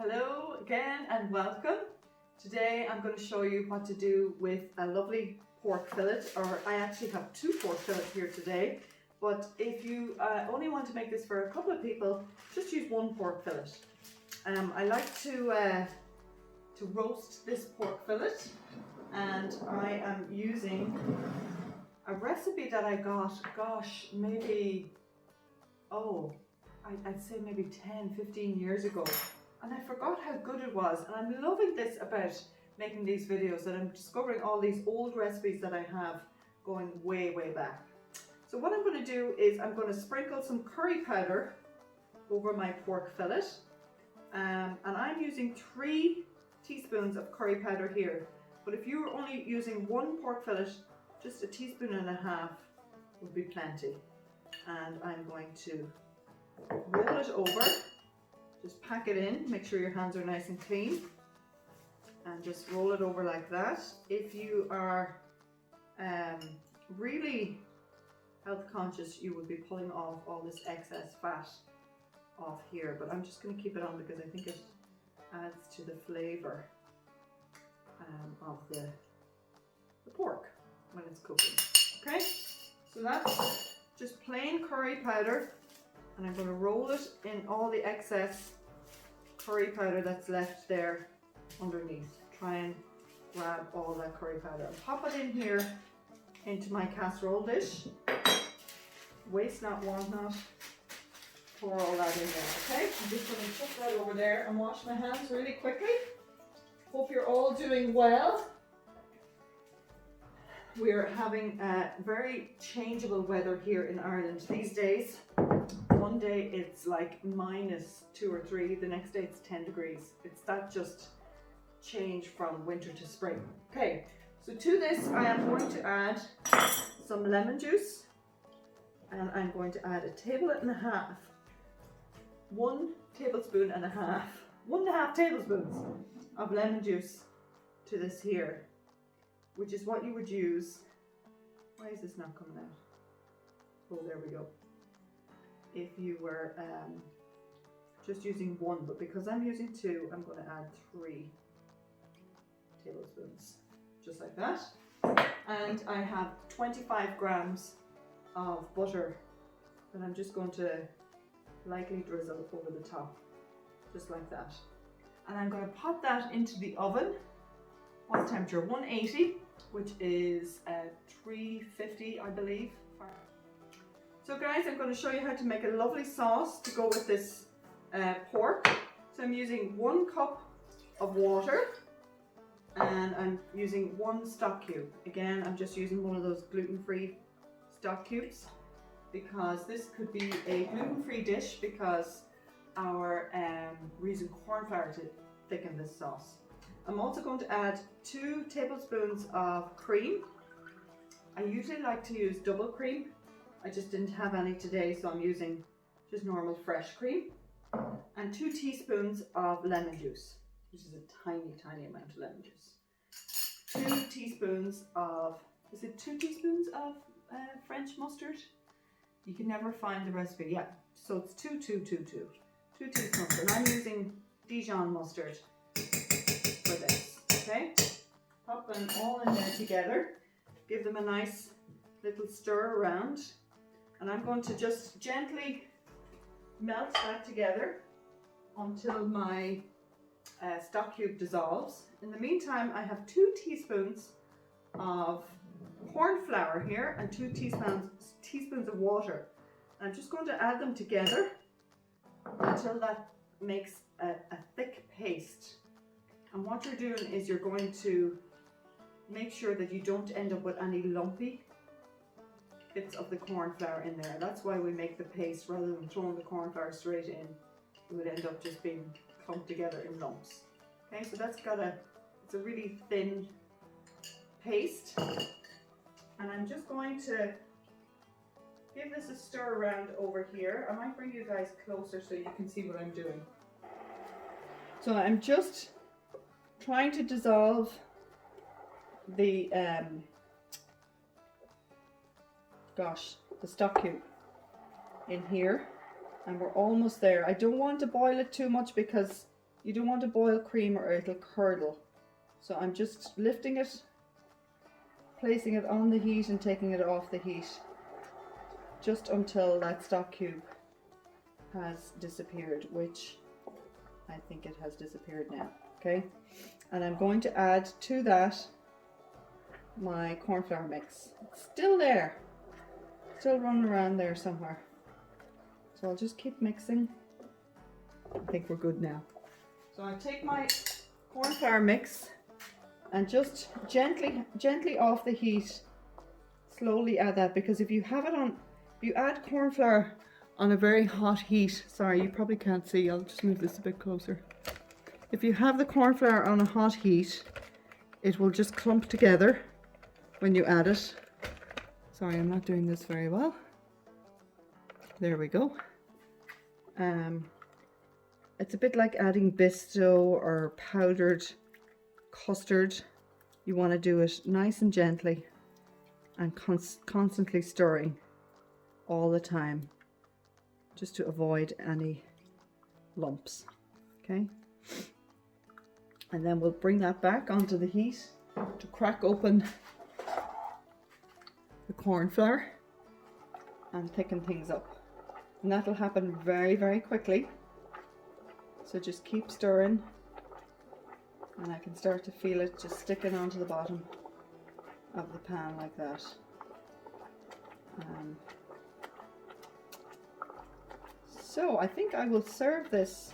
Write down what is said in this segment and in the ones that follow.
Hello again and welcome. Today I'm going to show you what to do with a lovely pork fillet, or I actually have two pork fillets here today, but if you only want to make this for a couple of people, just use one pork fillet. I like to roast this pork fillet, and I am using a recipe that I got, gosh, maybe, I'd say maybe 10-15 years ago. And I forgot how good it was, and I'm loving this about making these videos, that I'm discovering all these old recipes that I have going way back. So what I'm going to do is I'm going to sprinkle some curry powder over my pork fillet, and I'm using 3 teaspoons of curry powder here, but if you're only using one pork fillet, just 1.5 teaspoons would be plenty. And I'm going to roll it over. Just pack it in, make sure your hands are nice and clean, and just roll it over like that. If you are really health conscious, you would be pulling off all this excess fat off here, but I'm just going to keep it on because I think it adds to the flavour of the pork when it's cooking. Okay, so that's just plain curry powder. And I'm going to roll it in all the excess curry powder that's left there underneath. Try and grab all that curry powder and pop it in here into my casserole dish. Waste not, want not. Pour all that in there, okay? I'm just going to put that over there and wash my hands really quickly. Hope you're all doing well. We're having very changeable weather here in Ireland these days. One day it's like -2 or 3, the next day it's 10 degrees. It's that just change from winter to spring. Okay, so to this I am going to add some lemon juice, and I'm going to add 1.5 tablespoons, 1.5 tablespoons of lemon juice to this here, which is what you would use. Why is this not coming out? Oh, there we go. If you were just using 1, but because I'm using 2, I'm going to add 3 tablespoons, just like that. And I have 25 grams of butter that I'm just going to lightly drizzle over the top, just like that. And I'm going to pop that into the oven. What temperature? 180, which is 350, I believe. So guys, I'm going to show you how to make a lovely sauce to go with this pork. So I'm using 1 cup of water, and I'm using 1 stock cube. Again, I'm just using one of those gluten-free stock cubes, because this could be a gluten-free dish, because we're using corn flour to thicken this sauce. I'm also going to add 2 tablespoons of cream. I usually like to use double cream. I just didn't have any today, so I'm using just normal fresh cream. And 2 teaspoons of lemon juice, which is a tiny amount of lemon juice. 2 teaspoons of, is it 2 teaspoons of French mustard? You can never find the recipe. Yeah, so it's 2 teaspoons. And I'm using Dijon mustard for this, okay? Pop them all in there together. Give them a nice little stir around. And I'm going to just gently melt that together until my stock cube dissolves. In the meantime, I have 2 teaspoons of corn flour here and 2 teaspoons of water. I'm just going to add them together until that makes a thick paste. And what you're doing is you're going to make sure that you don't end up with any lumpy bits of the corn flour in there. That's why we make the paste rather than throwing the corn flour straight in. It would end up just being clumped together in lumps. Okay, so that's it's a really thin paste. And I'm just going to give this a stir around over here. I might bring you guys closer so you can see what I'm doing. So I'm just trying to dissolve the stock cube in here, and we're almost there. I don't want to boil it too much because You don't want to boil cream or it'll curdle. So I'm just lifting it, placing it on the heat and taking it off the heat just until that stock cube has disappeared, which I think it has disappeared now. Okay, and I'm going to add to that my corn flour mix. It's still there, still running around there somewhere. So I'll just keep mixing. I think we're good now. So I take my corn flour mix and just gently off the heat, slowly add that, because if you have it on, if you add corn flour on a very hot heat, sorry, you probably can't see, I'll just move this a bit closer. If you have the corn flour on a hot heat, it will just clump together when you add it. Sorry, I'm not doing this very well. There we go. It's a bit like adding Bisto or powdered custard. You want to do it nice and gently and constantly stirring all the time, just to avoid any lumps. Okay, and then we'll bring that back onto the heat to crack open the corn flour and thicken things up, and that will happen very, very quickly. So just keep stirring, and I can start to feel it just sticking onto the bottom of the pan like that. So I think I will serve this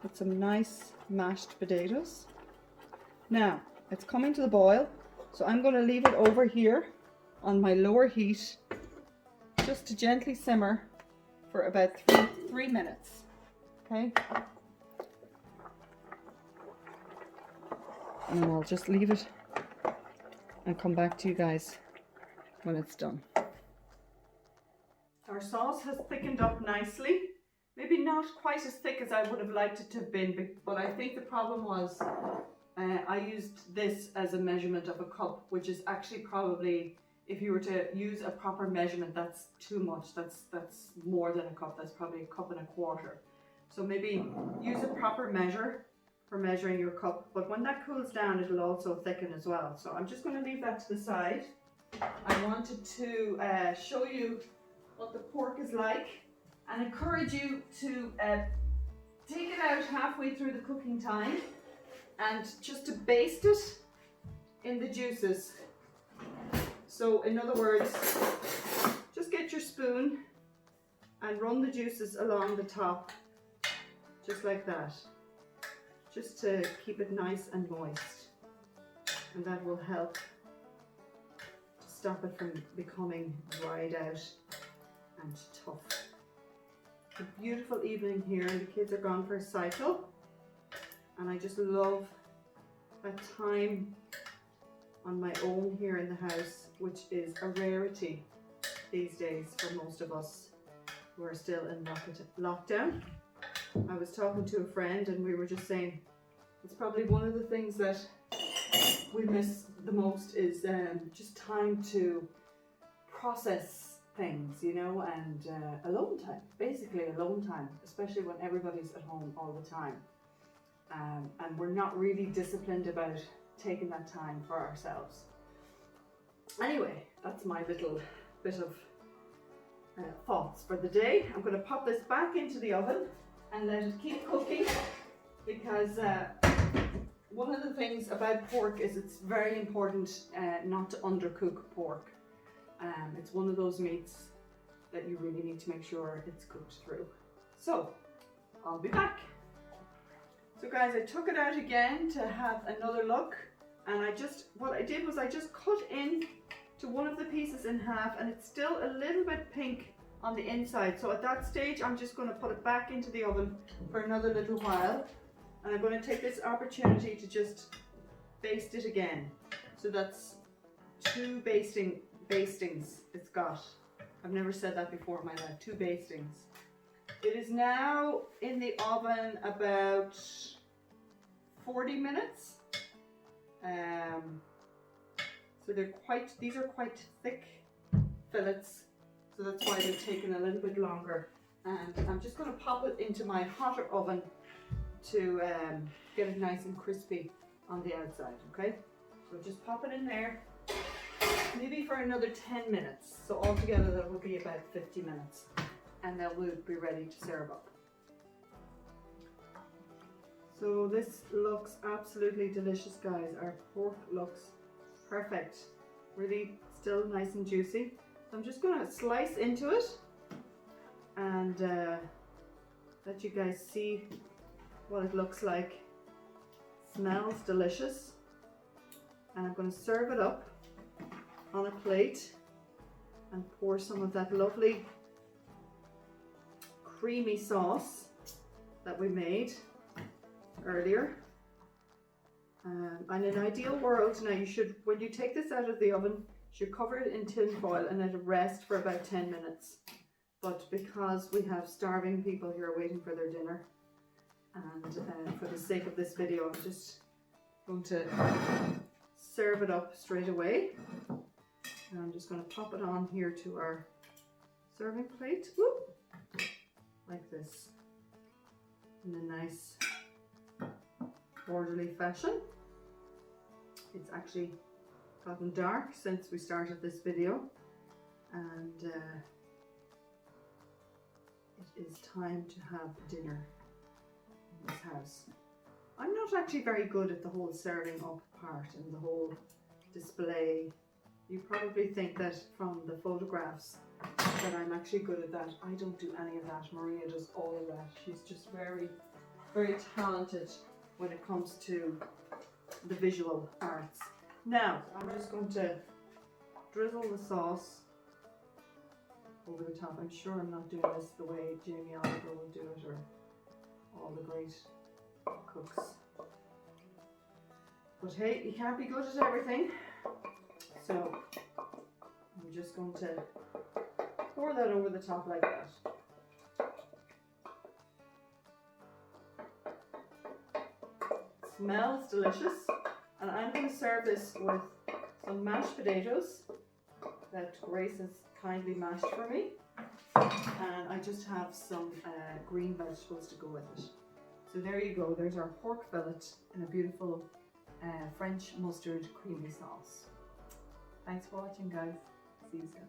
with some nice mashed potatoes. Now it's coming to the boil, so I'm going to leave it over here on my lower heat just to gently simmer for about three minutes. Okay, and I'll just leave it and come back to you guys when it's done. Our sauce has thickened up nicely. Maybe not quite as thick as I would have liked it to have been, but I think the problem was I used this as a measurement of a cup, which is actually probably, if you were to use a proper measurement, that's too much. That's more than a cup. That's probably a cup and a quarter. So maybe use a proper measure for measuring your cup, but when that cools down, it'll also thicken as well. So I'm just going to leave that to the side. I wanted to show you what the pork is like and encourage you to take it out halfway through the cooking time and just to baste it in the juices. So in other words, just get your spoon and run the juices along the top, just like that, just to keep it nice and moist, and that will help to stop it from becoming dried out and tough. It's a beautiful evening here, and the kids are gone for a cycle, and I just love that time on my own here in the house, which is a rarity these days for most of us who are still in lockdown. I was talking to a friend and we were just saying it's probably one of the things that we miss the most is just time to process things, you know, and alone time, basically alone time, especially when everybody's at home all the time, and we're not really disciplined about taking that time for ourselves. Anyway, that's my little bit of thoughts for the day. I'm going to pop this back into the oven and let it keep cooking, because one of the things about pork is it's very important not to undercook pork. It's one of those meats that you really need to make sure it's cooked through. So I'll be back. So guys, I took it out again to have another look, and what I did was I just cut in to one of the pieces in half, and it's still a little bit pink on the inside. So at that stage, I'm just going to put it back into the oven for another little while, and I'm going to take this opportunity to just baste it again. So that's 2 bastings it's got. I've never said that before in my life, 2 bastings. It is now in the oven about 40 minutes. So these are quite thick fillets, so that's why they're taking a little bit longer. And I'm just going to pop it into my hotter oven to get it nice and crispy on the outside, okay? So just pop it in there, maybe for another 10 minutes. So altogether that will be about 50 minutes, and then we'll be ready to serve up. So this looks absolutely delicious, guys. Our pork looks perfect, really still nice and juicy. So I'm just going to slice into it and let you guys see what it looks like. Smells delicious. And I'm going to serve it up on a plate and pour some of that lovely creamy sauce that we made earlier. In an ideal world, now you should, when you take this out of the oven, you should cover it in tin foil and let it rest for about 10 minutes. But because we have starving people here waiting for their dinner, and for the sake of this video, I'm just going to serve it up straight away. And I'm just going to pop it on here to our serving plate. Whoop, like this, in a nice orderly fashion. It's actually gotten dark since we started this video, and it is time to have dinner in this house. I'm not actually very good at the whole serving up part and the whole display. You probably think that from the photographs that I'm actually good at that. I don't do any of that. Maria does all of that. She's just very, very talented when it comes to the visual arts. Now, I'm just going to drizzle the sauce over the top. I'm sure I'm not doing this the way Jamie Oliver will do it, or all the great cooks. But hey, you can't be good at everything. So I'm just going to pour that over the top like that. Smells delicious, and I'm going to serve this with some mashed potatoes that Grace has kindly mashed for me, and I just have some green vegetables to go with it. So there you go, there's our pork fillet in a beautiful French mustard creamy sauce. Thanks for watching, guys. See you soon.